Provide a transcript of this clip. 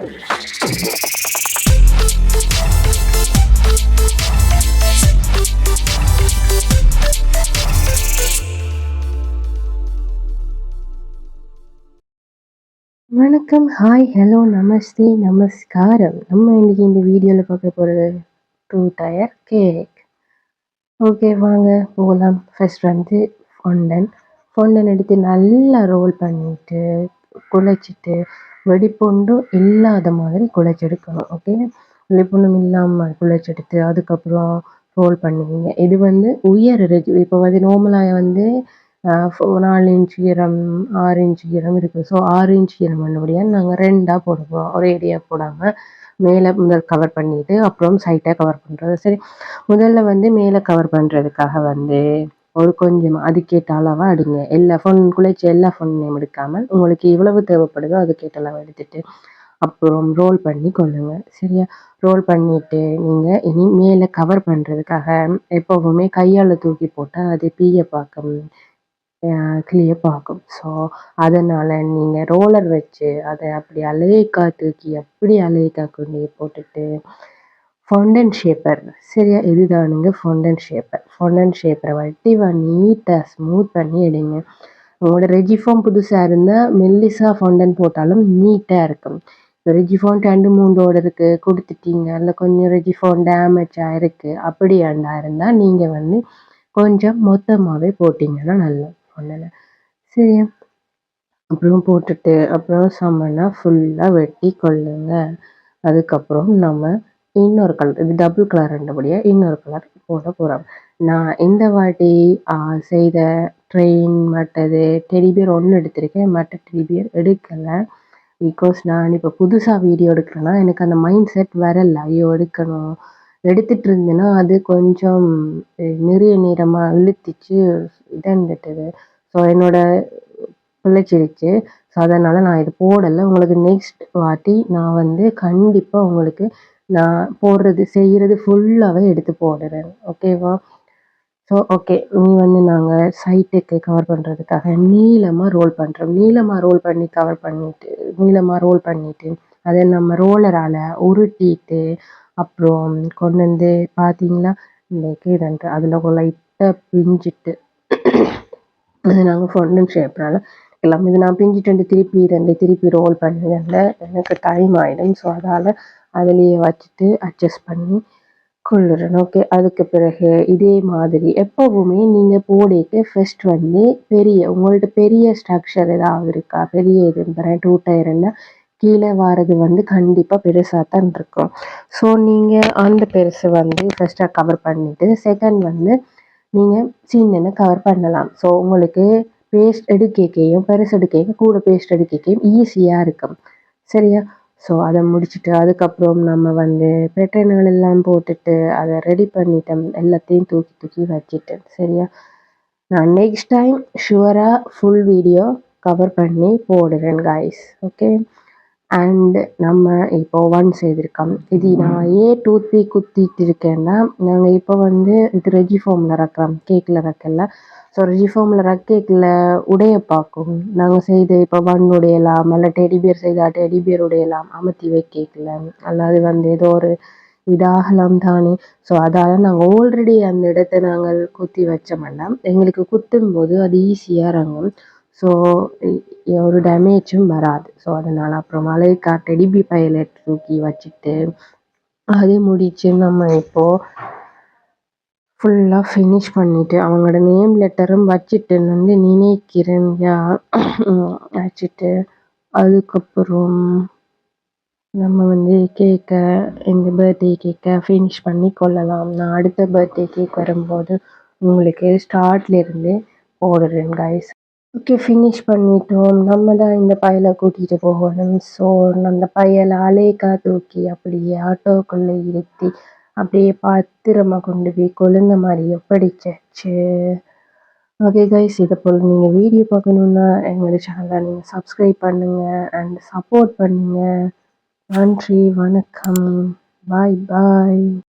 வணக்கம், hi, hello, நமஸ்தே, நமஸ்காரம். நம்ம இன்னைக்கு இந்த வீடியோவில் பார்க்க போகிறது 2 டயர் கேக். ஓகே, வாங்க போகலாம். ஃபர்ஸ்ட் வந்து ஃபொண்டன் எடுத்து நல்லா ரோல் பண்ணிட்டு குழைச்சிட்டு வெடிப்புண்டும் இல்லாத மாதிரி குழைச்செடுக்கணும். ஓகே, வெடிப்புண்டும் இல்லாமல் குழைச்செடுத்து அதுக்கப்புறம் ரோல் பண்ணுவீங்க. இது வந்து உயர் இப்போ வந்து நார்மலாக வந்து 4 இன்ச் உயரம் 6 இன்ச் உயரம் இருக்குது. ஸோ 6 இன்ச் உயரம் பண்ணபடியாக நாங்கள் 2ஆக போடுவோம், ஒரேடியாக போடாமல் மேலே முதல் கவர் பண்ணிட்டு அப்புறம் சைட்டாக கவர் பண்ணுறது. சரி, முதல்ல வந்து மேலே கவர் பண்ணுறதுக்காக வந்து ஒரு கொஞ்சம் அதுக்கேற்ற அளவாக எடுங்க. எல்லா குழைச்சி எல்லா ஃபோனையும் எடுக்காமல் உங்களுக்கு எவ்வளவு தேவைப்படுதோ அதுக்கேற்ற அளவு எடுத்துட்டு அப்புறம் ரோல் பண்ணி கொள்ளுங்க. சரியா, ரோல் பண்ணிட்டு நீங்கள் இனி மேலே கவர் பண்ணுறதுக்காக எப்போவுமே கையால் தூக்கி போட்டால் அது பீய பார்க்கும், கிளிய பார்க்கும். ஸோ அதனால் நீங்கள் ரோலர் வச்சு அதை அப்படி அலேக்கா தூக்கி அப்படி அலேக்கா கொண்டு போட்டுட்டு ஃபவுண்டன் ஷேப்பர். சரியா, இதுதானுங்க ஃபவுண்டன் ஷேப்பரை வட்டி நீட்டாக ஸ்மூத் பண்ணி எடுங்க. உங்களோட ரெஜிஃபார்ம் புதுசாக இருந்தால் மெல்லிசா ஃபவுண்டன் போட்டாலும் நீட்டாக இருக்கும். இப்போ ரெஜிஃபார்ம் 2-3 இருக்குது கொடுத்துட்டீங்க, இல்லை கொஞ்சம் ரெஜிஃபார்ம் டேமேஜாக இருக்குது அப்படியாண்டா இருந்தால் நீங்கள் வந்து கொஞ்சம் மொத்தமாகவே போட்டிங்கன்னா நல்லா ஃபவுண்டனை. சரியா, அப்புறம் போட்டுட்டு அப்புறம் சமனாக ஃபுல்லாக வெட்டி கொள்ளுங்க. அதுக்கப்புறம் நம்ம இன்னொரு கலர், இது டபுள் கலர் ரெண்டபடியாக இன்னொரு கலர் போட போகிறோம். நான் இந்த வாட்டி செய்த ட்ரெயின் மற்றது டெடிபியர் ஒன்று எடுத்திருக்கேன், மற்ற டெடிபியர் எடுக்கலை. பிகாஸ் நான் இப்போ புதுசாக வீடியோ எடுக்கிறேன்னா எனக்கு அந்த மைண்ட் செட் வரலை. ஐயோ எடுக்கணும், எடுத்துகிட்டு இருந்தேன்னா அது கொஞ்சம் நிறைய நேரமாக இழுத்துச்சு இதன்னுட்டுது. ஸோ என்னோட பிழைச்சிருச்சு. ஸோ அதனால் நான் இது போடலை. உங்களுக்கு நெக்ஸ்ட் வாட்டி நான் வந்து கண்டிப்பாக உங்களுக்கு நான் செய்கிறது ஃபுல்லாகவே எடுத்து போடுறேன். ஓகேவா? ஸோ ஓகே, நீ வந்து நாங்கள் சைட்டுக்கு கவர் பண்ணுறதுக்காக நீளமாக ரோல் பண்ணுறோம். நீளமாக ரோல் பண்ணிவிட்டு அதை நம்ம ரோலரால் உருட்டிட்டு அப்புறம் கொண்டு வந்து பார்த்தீங்களா இந்த கீழன்ட்டு அதில் லைட்டாக பிஞ்சிட்டு அது நாங்கள் ஃபவுண்டன் ஷேப்னால எல்லாம் இது நான் பிஞ்சிட்டு திருப்பி ரோல் பண்ணுறதுல எனக்கு டைம் ஆகிடும். ஸோ அதால் அதிலேயே வச்சுட்டு அட்ஜஸ்ட் பண்ணி கொள்ளுறேன். ஓகே, அதுக்கு பிறகு இதே மாதிரி எப்போவுமே நீங்கள் போடிட்டு ஃபர்ஸ்ட் வந்து உங்கள்ட்ட பெரிய ஸ்ட்ரக்சர் ஏதாவது இருக்கா, பெரிய இது 2 டயர்னா கீழே வாரது வந்து கண்டிப்பாக பெருசாக தான் இருக்கும். ஸோ நீங்கள் அந்த பெருசு வந்து ஃபர்ஸ்ட்டாக கவர் பண்ணிவிட்டு செகண்ட் வந்து நீங்கள் சின்ன கவர் பண்ணலாம். ஸோ உங்களுக்கு பேஸ்ட் எடுக்கையும் பெருசு எடுக்கையும் கூட பேஸ்ட் எடுக்கையும் ஈஸியாக இருக்கும். சரியா, ஸோ அதை முடிச்சுட்டு அதுக்கப்புறம் நம்ம வந்து பேட்டர்ன்கள் எல்லாம் போட்டுட்டு அதை ரெடி பண்ணிட்டோம், எல்லாத்தையும் தூக்கி வச்சுட்டேன். சரியா, நான் நெக்ஸ்ட் டைம் ஷுவராக ஃபுல் வீடியோ கவர் பண்ணி போடுறேன் கைஸ். ஓகே, அண்ட் நம்ம இப்போ 1 செய்திருக்கோம். இது நான் ஏன் டூத்பிக் குத்திட்டு இருக்கேன்னா நாங்கள் இப்போ வந்து இது ரெஜிஃபார்மில் ரக்கிறோம், கேக்கில் ரக்கல. ஸோ ரெஜிஃபார்மில் ரக்கேக்கில் உடைய பார்க்கும். நாங்கள் செய்து இப்போ 1 உடையலாம், இல்லை டெடிபியர் செய்தால் டெடிபியர் உடையலாம், அமர்த்தி வைக்கல அல்லது வந்து ஏதோ ஒரு இதாகலாம் தானே. ஸோ அதால் நாங்கள் ஆல்ரெடி அந்த இடத்த நாங்கள் குத்தி வச்சோம்னா எங்களுக்கு குத்தும் போது அது ஈஸியாக இறங்கும். ஸோ ஒரு டேமேஜும் வராது. ஸோ அதனால் அப்புறம் அலைக்கா டெடிபி பைலட் தூக்கி வச்சுட்டு அது முடித்து நம்ம இப்போது ஃபுல்லாக ஃபினிஷ் பண்ணிவிட்டு அவங்களோட நேம் லெட்டரும் வச்சுட்டு வந்து நினைக்கிறேன் வச்சுட்டு அதுக்கப்புறம் நம்ம வந்து கேக்கை இந்த பர்த்டே கேக்கை ஃபினிஷ் பண்ணி கொள்ளலாம். நான் அடுத்த பர்த்டே கேக் வரும்போது உங்களுக்கு ஸ்டார்ட்லேருந்து போடுறேன் கைஸ். ஓகே, ஃபினிஷ் பண்ணிட்டோம். நம்ம தான் இந்த பையலை கூட்டிகிட்டு போகணும். ஸோ அந்த பையலை அலேக்கா தூக்கி அப்படியே ஆட்டோக்குள்ளே இருத்தி அப்படியே பத்திரமா கொண்டு போய் கொழுந்த மாதிரி ஒப்படைச்சாச்சு. ஓகே கைஸ், இதை போல் நீங்கள் வீடியோ பார்க்கணுன்னா எங்களோட சேனலை நீங்கள் சப்ஸ்கிரைப் பண்ணுங்கள் அண்ட் சப்போர்ட் பண்ணுங்கள். நன்றி, வணக்கம், பாய் பாய்.